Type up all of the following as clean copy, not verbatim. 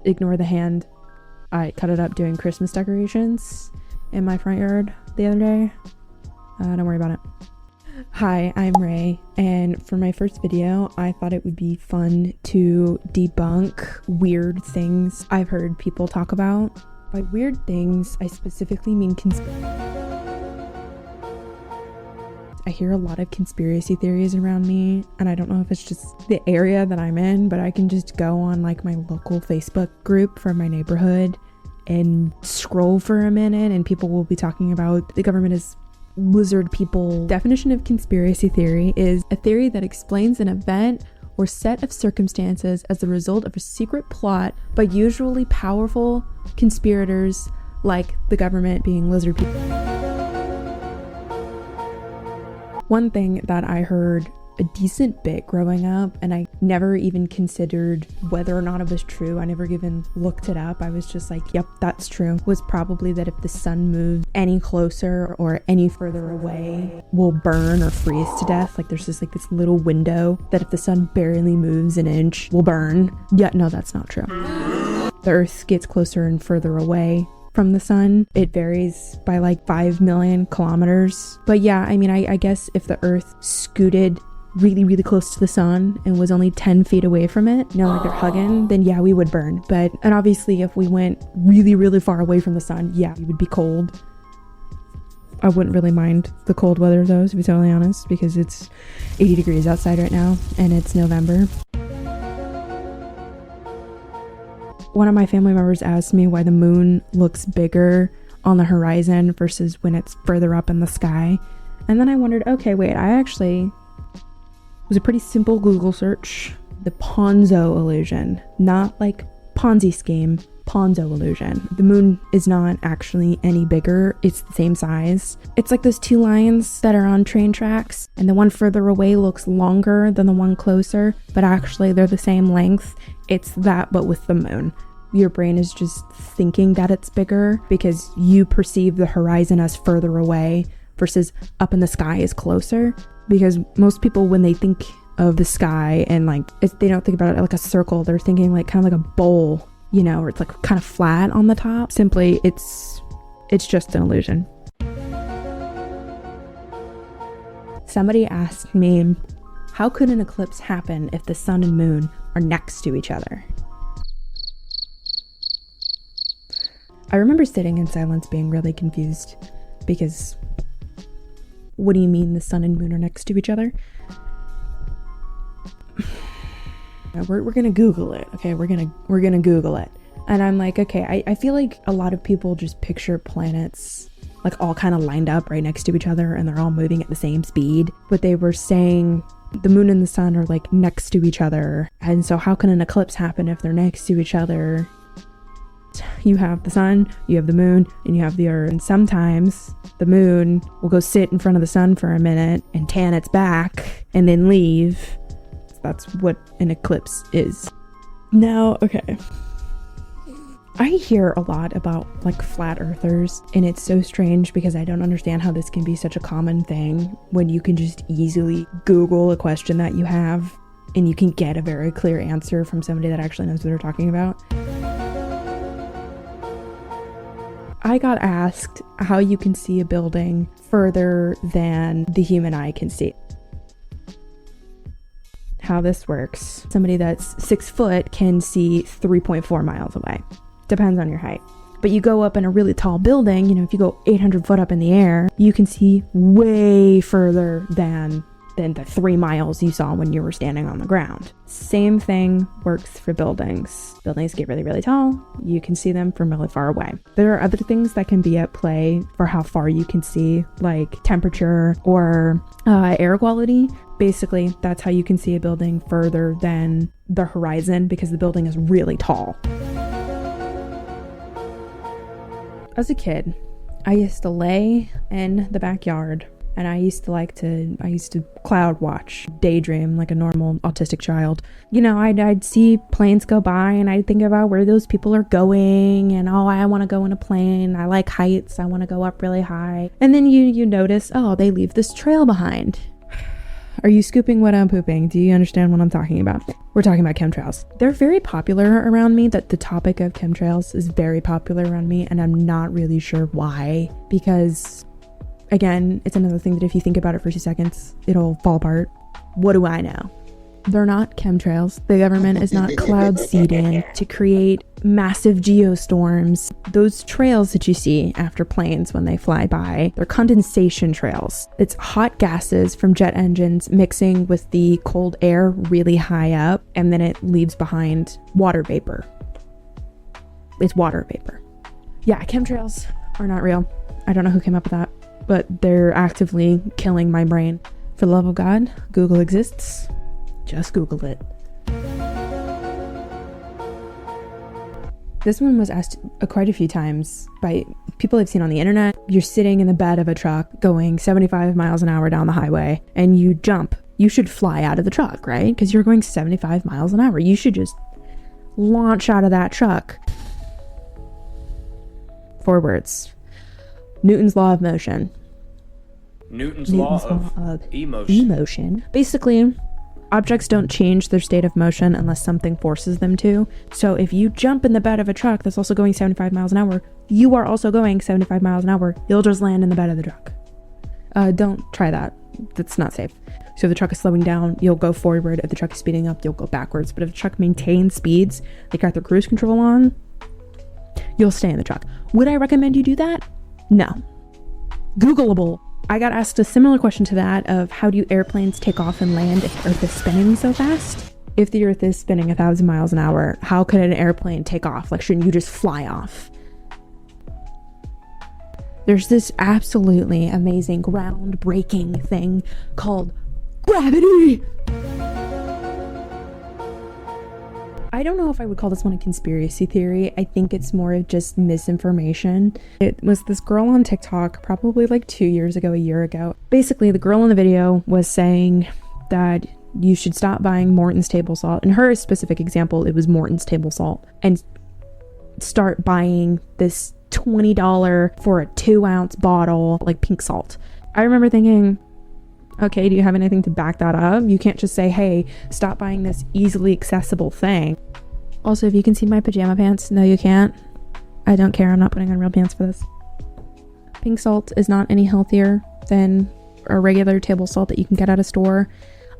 ignore the hand. I cut it up doing Christmas decorations in my front yard the other day. Don't worry about it. Hi, I'm Ray, and for my first video, I thought it would be fun to debunk weird things I've heard people talk about. By weird things, I specifically mean I hear a lot of conspiracy theories around me, and I don't know if it's just the area that I'm in, but I can just go on like my local Facebook group from my neighborhood and scroll for a minute, and people will be talking about the government is lizard people. Definition of conspiracy theory is a theory that explains an event or set of circumstances as the result of a secret plot by usually powerful conspirators like the government being lizard people. One thing that I heard a decent bit growing up, and I never even considered whether or not it was true, I never even looked it up, I was just like, yep, that's true, was probably that if the sun moves any closer or any further away, we'll burn or freeze to death. Like there's just like this little window that if the sun barely moves an inch, we'll burn. Yeah, no, that's not true. The earth gets closer and further away from the sun. It varies by like 5 million kilometers. But yeah, I mean, I guess if the earth scooted really close to the sun and was only 10 feet away from it, you know, like they're hugging, then yeah, we would burn. And obviously if we went really far away from the sun, yeah, we would be cold. I wouldn't really mind the cold weather though, to be totally honest, because it's 80 degrees outside right now and it's November. One of my family members asked me why the moon looks bigger on the horizon versus when it's further up in the sky. And then I wondered, okay, wait, it was a pretty simple Google search. The Ponzo illusion, not like Ponzi scheme, Ponzo illusion. The moon is not actually any bigger. It's the same size. It's like those two lines that are on train tracks, and the one further away looks longer than the one closer, but actually they're the same length. It's that, but with the moon. Your brain is just thinking that it's bigger because you perceive the horizon as further away versus up in the sky is closer. Because most people, when they think of the sky and like, they don't think about it like a circle, they're thinking like kind of like a bowl, you know, or it's like kind of flat on the top. Simply, it's just an illusion. Somebody asked me, how could an eclipse happen if the sun and moon are next to each other? I remember sitting in silence being really confused because what do you mean the sun and moon are next to each other? We're gonna Google it, okay? We're gonna Google it. And I'm like, okay, I feel like a lot of people just picture planets like all kind of lined up right next to each other and they're all moving at the same speed. But they were saying the moon and the sun are like next to each other. And so how can an eclipse happen if they're next to each other? You have the sun, you have the moon, and you have the earth. And sometimes the moon will go sit in front of the sun for a minute and tan its back and then leave. That's what an eclipse is. Now, okay. I hear a lot about like flat earthers, and it's so strange because I don't understand how this can be such a common thing when you can just easily Google a question that you have and you can get a very clear answer from somebody that actually knows what they're talking about. I got asked how you can see a building further than the human eye can see. How this works. Somebody that's 6 foot can see 3.4 miles away. Depends on your height. But you go up in a really tall building, you know, if you go 800 foot up in the air, you can see way further than the 3 miles you saw when you were standing on the ground. Same thing works for buildings. Buildings get really tall, you can see them from really far away. There are other things that can be at play for how far you can see, like temperature or air quality. Basically, that's how you can see a building further than the horizon because the building is really tall. As a kid, I used to lay in the backyard and I used to cloud watch, daydream like a normal autistic child. You know, I'd see planes go by and I'd think about where those people are going and, oh, I want to go in a plane. I like heights. I want to go up really high. And then you notice, oh, they leave this trail behind. Are you scooping what I'm pooping? Do you understand what I'm talking about? We're talking about chemtrails. They're very popular around me. That the topic of chemtrails is very popular around me, and I'm not really sure why. Because, again, it's another thing that if you think about it for 2 seconds, it'll fall apart. What do I know? They're not chemtrails. The government is not cloud seeding to create massive geostorms. Those trails that you see after planes when they fly by, they're condensation trails. It's hot gases from jet engines mixing with the cold air really high up, and then it leaves behind water vapor. It's water vapor. Yeah, chemtrails are not real. I don't know who came up with that, but they're actively killing my brain. For the love of God, Google exists. Just Google it. This one was asked quite a few times by people I've seen on the internet. You're sitting in the bed of a truck going 75 miles an hour down the highway and you jump. You should fly out of the truck, right? Because you're going 75 miles an hour. You should just launch out of that truck. 4 words. Newton's law of motion. Newton's law of emotion. Basically, objects don't change their state of motion unless something forces them to. So if you jump in the bed of a truck that's also going 75 miles an hour, you are also going 75 miles an hour. You'll just land in the bed of the truck. Don't try that. That's not safe. So if the truck is slowing down, you'll go forward. If the truck is speeding up, you'll go backwards. But if the truck maintains speeds, they got their cruise control on, you'll stay in the truck. Would I recommend you do that? No. Googleable. I got asked a similar question to that of how do airplanes take off and land if the Earth is spinning so fast? If the Earth is spinning 1,000 miles an hour, how could an airplane take off? Like, shouldn't you just fly off? There's this absolutely amazing groundbreaking thing called gravity. I don't know if I would call this one a conspiracy theory. I think it's more of just misinformation. It was this girl on TikTok probably like 2 years ago, a year ago. Basically, the girl in the video was saying that you should stop buying Morton's table salt. In her specific example, it was Morton's table salt. And start buying this $20 for a 2-ounce bottle, like pink salt. I remember thinking, okay, do you have anything to back that up? You can't just say, hey, stop buying this easily accessible thing. Also, if you can see my pajama pants, no, you can't. I don't care. I'm not putting on real pants for this. Pink salt is not any healthier than a regular table salt that you can get at a store.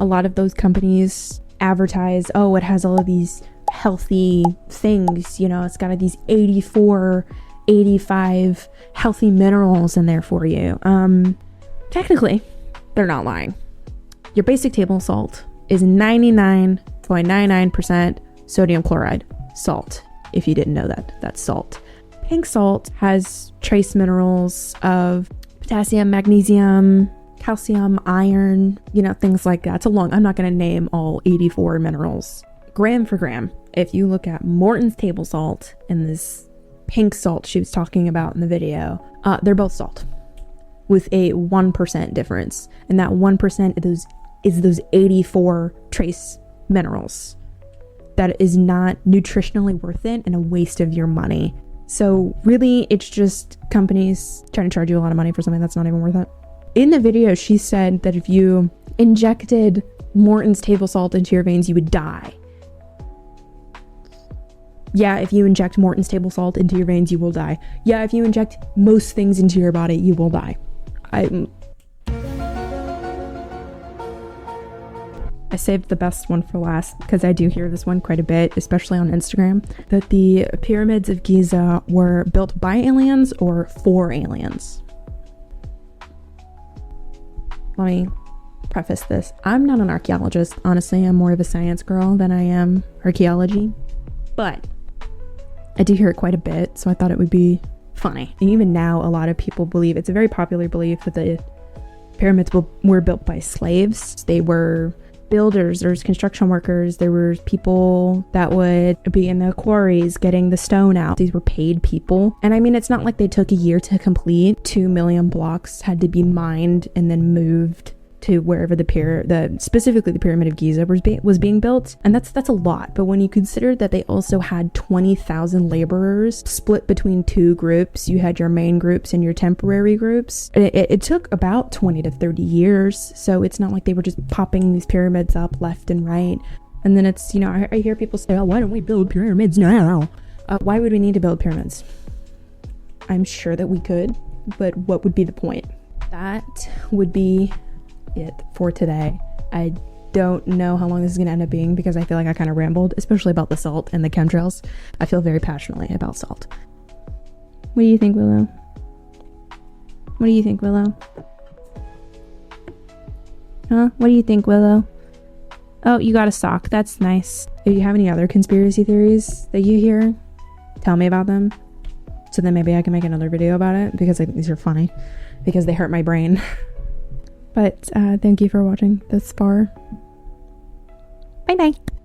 A lot of those companies advertise, oh, it has all of these healthy things. You know, it's got these 84, 85 healthy minerals in there for you. Technically, they're not lying. Your basic table salt is 99.99% sodium chloride salt. If you didn't know that, that's salt. Pink salt has trace minerals of potassium, magnesium, calcium, iron, you know, things like that. I'm not going to name all 84 minerals. Gram for gram, if you look at Morton's table salt and this pink salt she was talking about in the video, they're both salt, with a 1% difference. And that 1% is those 84 trace minerals. That is not nutritionally worth it and a waste of your money. So really, it's just companies trying to charge you a lot of money for something that's not even worth it. In the video, she said that if you injected Morton's table salt into your veins, you would die. Yeah, if you inject Morton's table salt into your veins, you will die. Yeah, if you inject most things into your body, you will die. I saved the best one for last because I do hear this one quite a bit, especially on Instagram, that the pyramids of Giza were built by aliens or for aliens. Let me preface this. I'm not an archaeologist. Honestly, I'm more of a science girl than I am archaeology. But I do hear it quite a bit, so I thought it would be funny. And even now, a lot of people believe, it's a very popular belief, that the pyramids were built by slaves. They were builders, there was construction workers, there were people that would be in the quarries getting the stone out. These were paid people. And I mean, it's not like they took a year to complete. 2 million blocks had to be mined and then moved to wherever specifically the Pyramid of Giza was being built, and that's a lot. But when you consider that they also had 20,000 laborers split between two groups, you had your main groups and your temporary groups. It took about 20 to 30 years, so it's not like they were just popping these pyramids up left and right. And then it's, you know, I hear people say, oh, why don't we build pyramids now? Why would we need to build pyramids? I'm sure that we could, but what would be the point? That would be it for today. I don't know how long this is going to end up being because I feel like I kind of rambled, especially about the salt and the chemtrails. I feel very passionately about salt. What do you think, Willow? What do you think, Willow? Huh? What do you think, Willow? Oh, you got a sock. That's nice. If you have any other conspiracy theories that you hear, tell me about them. So then maybe I can make another video about it because I think these are funny because they hurt my brain. But thank you for watching this far. Bye bye.